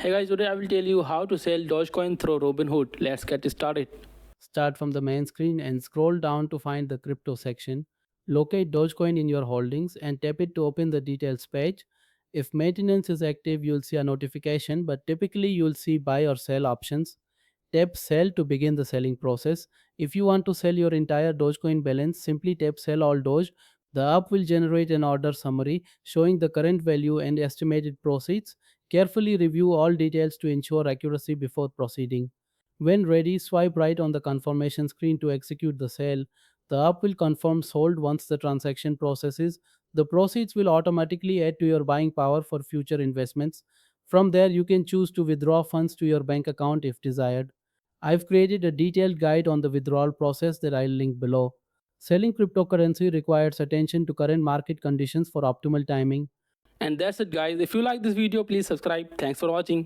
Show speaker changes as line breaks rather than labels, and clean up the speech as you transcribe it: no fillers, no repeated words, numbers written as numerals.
Hey guys, today I will tell you how to sell Dogecoin through Robinhood. Let's get started.
Start from the main screen and scroll down to find the crypto section. Locate Dogecoin in your holdings and tap it to open the details page. If maintenance is active, you'll see a notification, but typically you'll see buy or sell options. Tap sell to begin the selling process. If you want to sell your entire Dogecoin balance, simply tap sell all Doge. The app will generate an order summary showing the current value and estimated proceeds. Carefully review all details to ensure accuracy before proceeding. When ready, swipe right on the confirmation screen to execute the sale. The app will confirm sold once the transaction processes. The proceeds will automatically add to your buying power for future investments. From there, you can choose to withdraw funds to your bank account if desired. I've created a detailed guide on the withdrawal process that I'll link below. Selling cryptocurrency requires attention to current market conditions for optimal timing.
And that's it guys. If you like this video, please subscribe. Thanks for watching.